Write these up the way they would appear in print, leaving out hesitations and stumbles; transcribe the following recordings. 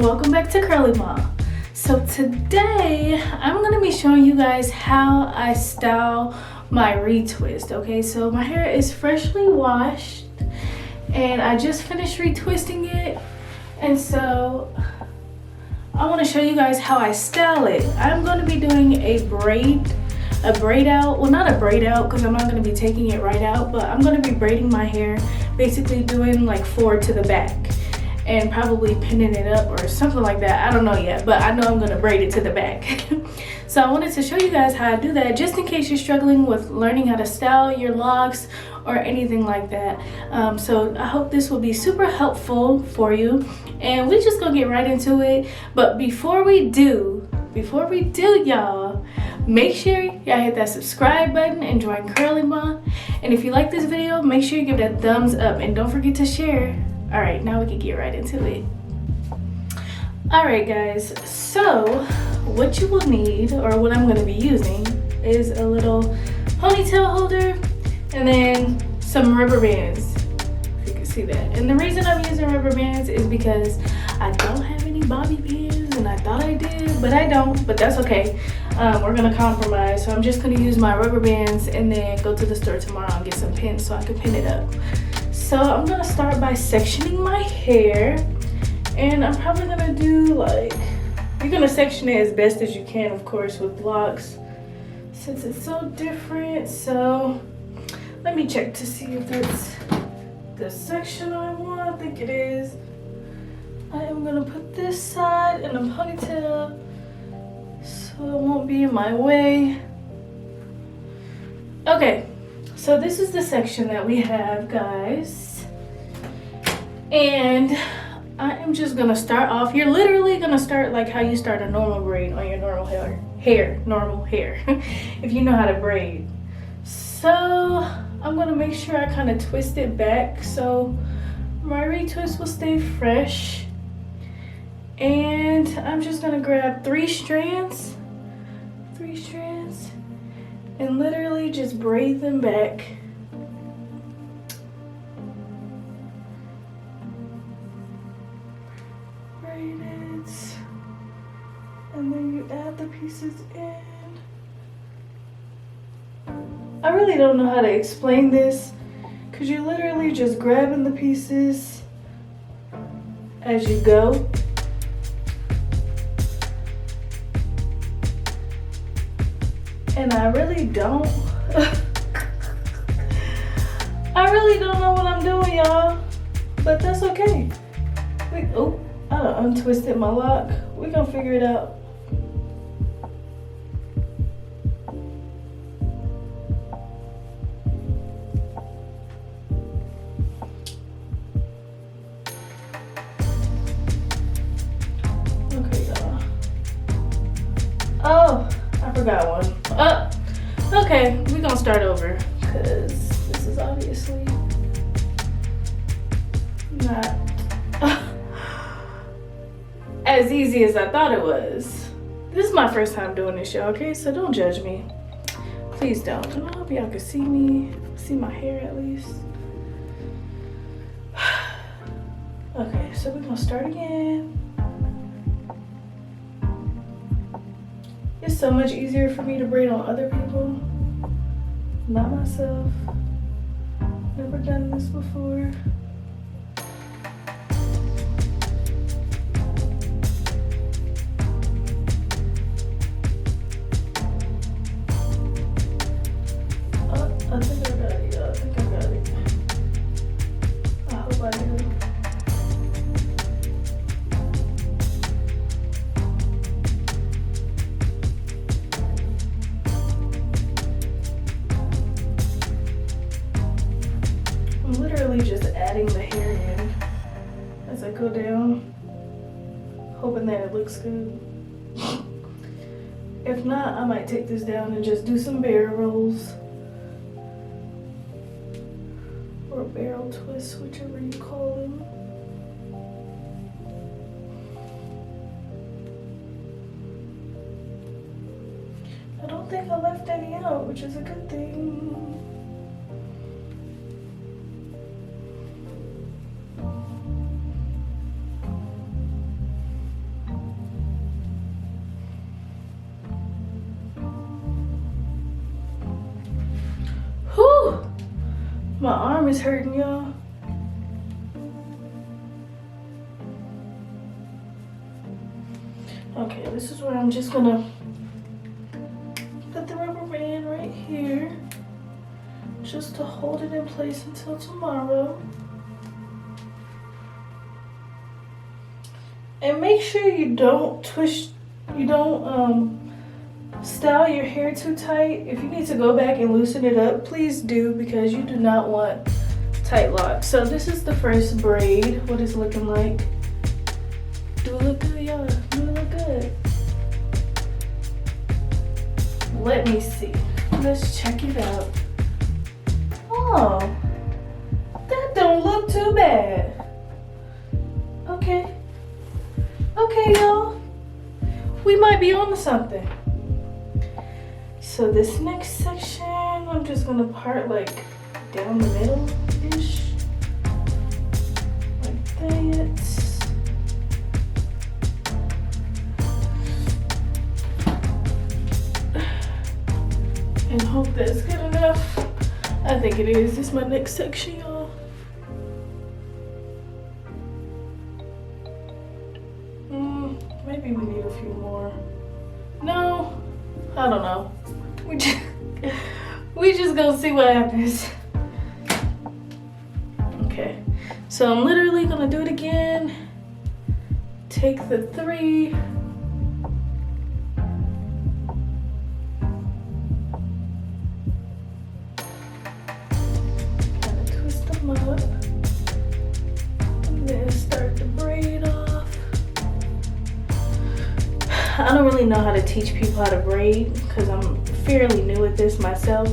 and welcome back to Curly Mom. So today I'm going to be showing you guys how I style my retwist. Okay, so my hair is freshly washed and I just finished retwisting it, and so I want to show you guys how I style it. I'm going to be doing a braid out. Well, not a braid out because I'm not going to be taking it right out, but I'm going to be braiding my hair, basically doing like 4 to the back and probably pinning it up or something like that. I don't know yet, but I know I'm going to braid it to the back. So I wanted to show you guys how I do that, just in case you're struggling with learning how to style your locks or anything like that. So I hope this will be super helpful for you, and we're just gonna get right into it. But before we do y'all, make sure y'all hit that subscribe button and join Curly Mom. And if you like this video, make sure you give it a thumbs up and don't forget to share. All right, now we can get right into it. All right guys, so what you will need, or what I'm going to be using, is a little ponytail holder and then some rubber bands, if you can see that. And the reason I'm using rubber bands is because I don't have any bobby pins, and I thought I did, but I don't, but that's okay. We're going to compromise, so I'm just going to use my rubber bands and then go to the store tomorrow and get some pins so I can pin it up. So I'm going to start by sectioning my hair, and I'm probably going to do like, you're going to section it as best as you can, of course, with locks, since it's so different. So let me check to see if that's the section I want. I think it is. I am going to put this side in a ponytail so it won't be in my way. Okay, so this is the section that we have, guys. And I am just gonna start off. You're literally gonna start like how you start a normal braid on your normal hair, if you know how to braid. So I'm gonna make sure I kind of twist it back so my retwist will stay fresh. And I'm just gonna grab three strands, and literally just braid them back. And then you add the pieces in. I really don't know how to explain this, because you're literally just grabbing the pieces as you go. And I really don't know what I'm doing, y'all, but that's okay. Oh, I done untwisted my lock. We're gonna figure it out. Okay, y'all. Oh, I forgot one. Okay, we're gonna start over, because this is obviously not as easy as I thought it was. This is my first time doing this, y'all, okay? So don't judge me. Please don't. And I hope y'all can see me, see my hair at least. Okay, so we're gonna start again. It's so much easier for me to braid on other people, not myself. Never done this before. I think I got it, y'all. I think I got it. I hope I do. I'm literally just adding the hair in as I go down, hoping that it looks good. If not, I might take this down and just do some barrel rolls. Or barrel twists, whichever you call them. I don't think I left any out, which is a good thing. is hurting, y'all. Okay, this is where I'm just gonna put the rubber band right here just to hold it in place until tomorrow. And make sure you don't style your hair too tight. If you need to go back and loosen it up, please do, because you do not want tight locks. So this is the first braid, what it's looking like. Do it look good, y'all? Do it look good? Let me see. Let's check it out. Oh, that don't look too bad. Okay. Okay, y'all. We might be on to something. So this next section, I'm just gonna part like down the middle-ish. Like that. And hope that's good enough. I think it is. This is my next section, y'all. Maybe we need a few more. No, I don't know. We just gonna see what happens. Okay, so I'm literally gonna do it again. Take the 3. Kind of twist them up. And then start the braid off. I don't really know how to teach people how to braid because I'm fairly new at this myself.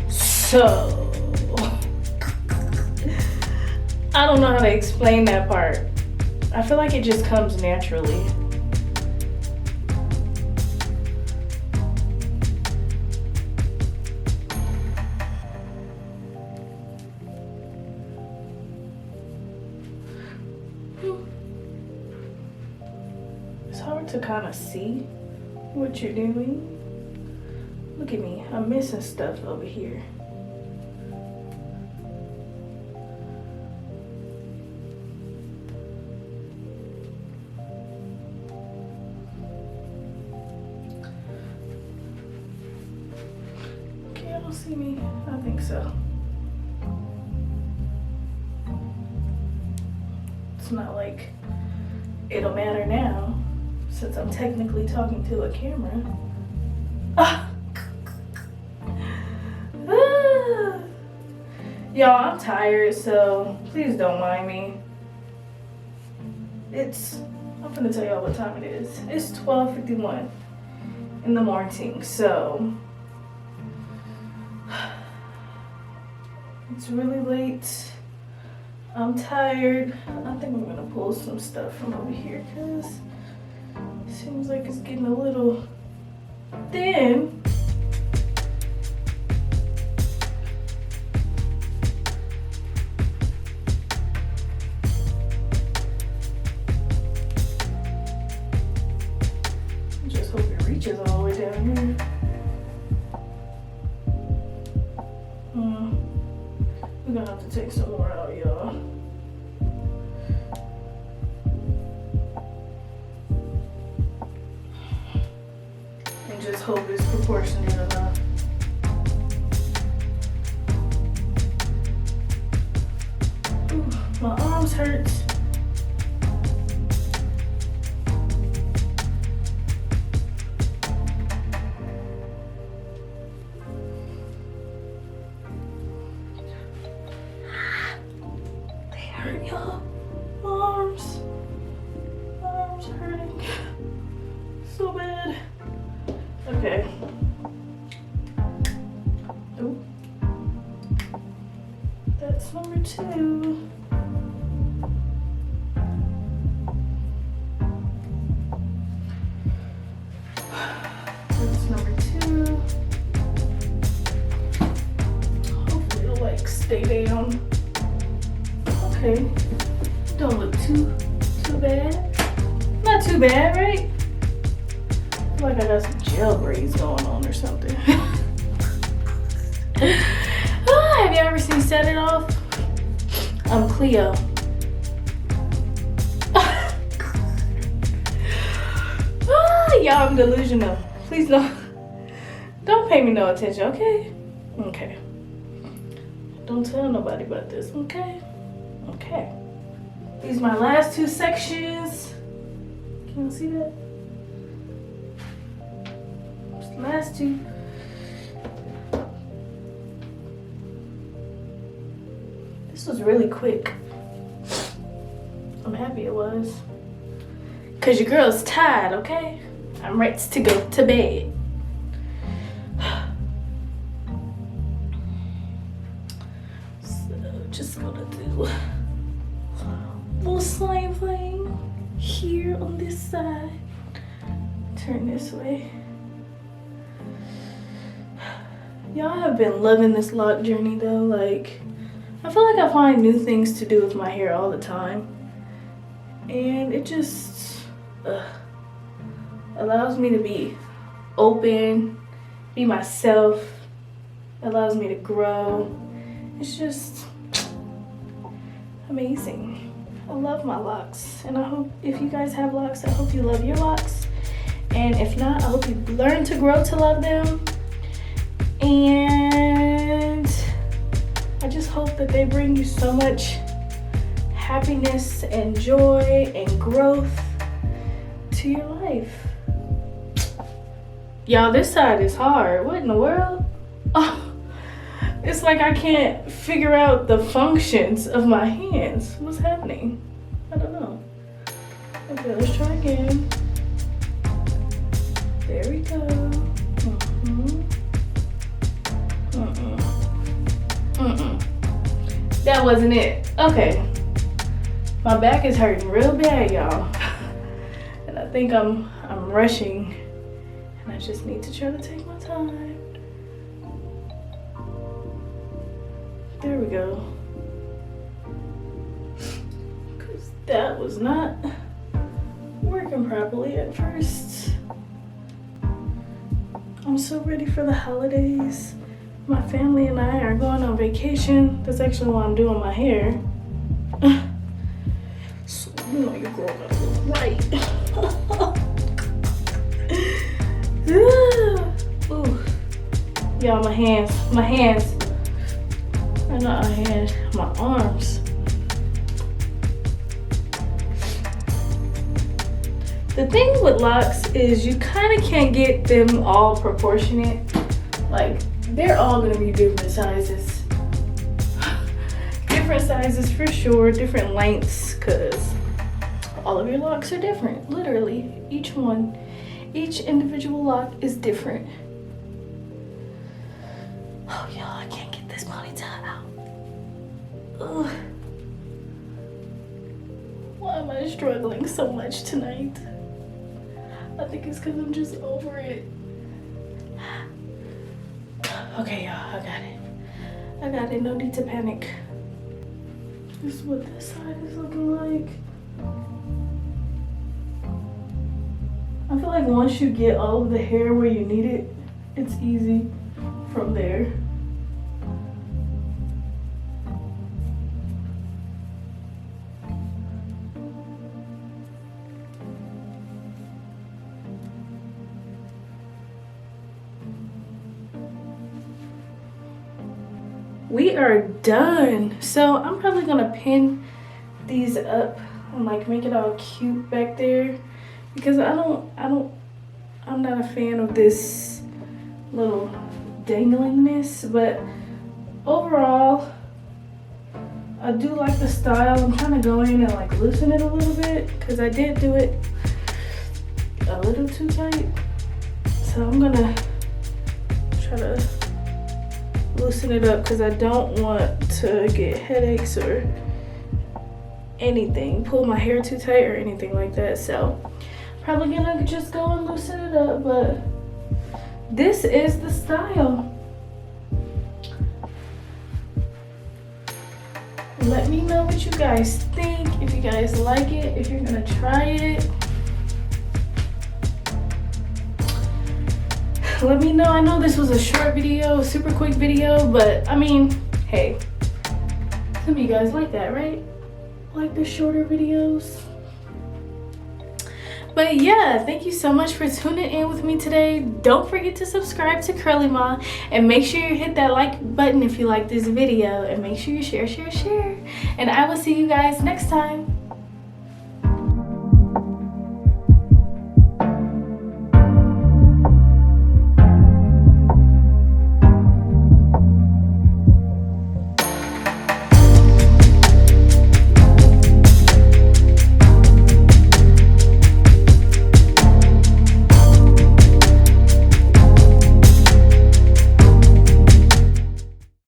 So I don't know how to explain that part. I feel like it just comes naturally. It's hard to kind of see what you're doing. Look at me, I'm missing stuff over here. Okay, I don't see me. I think so. It's not like it'll matter now, since I'm technically talking to a camera. Y'all, I'm tired, so please don't mind me. I'm gonna tell y'all what time it is. It's 12:51 in the morning, so it's really late. I'm tired. I think I'm gonna pull some stuff from over here because it seems like it's getting a little thin. Just hope it reaches all the way down here. We're gonna have to take some more out, y'all. And just hope it's proportionate enough. Ooh, my arms hurt. Hurt, y'all. My arms hurting so bad. Okay. Oh, that's number 2. That's number 2. Hopefully it'll like stay down. Okay, don't look too bad. Not too bad, right? I feel like I got some gel braids going on or something. Have you ever seen Set It Off? I'm Cleo. Y'all, I'm delusional. Please don't pay me no attention, okay? Okay. Don't tell nobody about this, okay? Okay. These are my last two sections. Can you see that? It's the last two. This was really quick. I'm happy it was. Cause your girl's tired, okay? I'm ready to go to bed. So just gonna do a little slime thing here on this side. Turn this way. Y'all have been loving this lock journey though. Like, I feel like I find new things to do with my hair all the time. And it just allows me to be open, be myself, allows me to grow. It's just amazing. I love my locks, and I hope if you guys have locks, I hope you love your locks. And if not, I hope you learn to grow to love them. And I just hope that they bring you so much happiness and joy and growth to your life. Y'all, this side is hard. What in the world? Oh, it's like I can't figure out the functions of my hands. What's happening? I don't know. Okay, let's try again. There we go. That wasn't it. Okay. My back is hurting real bad, y'all. And I think I'm rushing. And I just need to try to take my time. There we go. Cause that was not working properly at first. I'm so ready for the holidays. My family and I are going on vacation. That's actually why I'm doing my hair. So you know your girl gotta look right. Ooh. Y'all, my hands. I got my hands, my arms. The thing with locks is you kind of can't get them all proportionate. Like, they're all gonna be different sizes. Different sizes for sure, different lengths, because all of your locks are different. Literally, each individual lock is different. Oh, y'all, I can't get this ponytail out. Ugh. Why am I struggling so much tonight? I think it's because I'm just over it. Okay, y'all, I got it. No need to panic. This is what this side is looking like. I feel like once you get all of the hair where you need it, it's easy from there. We are done. So I'm probably gonna pin these up and like make it all cute back there, because I'm not a fan of this little danglingness, but overall I do like the style. I'm trying to go in and like loosen it a little bit, because I did do it a little too tight. So I'm gonna try to loosen it up, because I don't want to get headaches or anything, pull my hair too tight or anything like that. So probably gonna just go and loosen it up, but this is the style. Let me know what you guys think, if you guys like it, if you're gonna try it. Let me know. I know this was a short video, super quick video, but I mean, Hey, some of you guys like that, right? Like the shorter videos. But yeah, thank you so much for tuning in with me today. Don't forget to subscribe to Curly Ma, and make sure you hit that like button if you like this video, and make sure you share. And I will see you guys next time.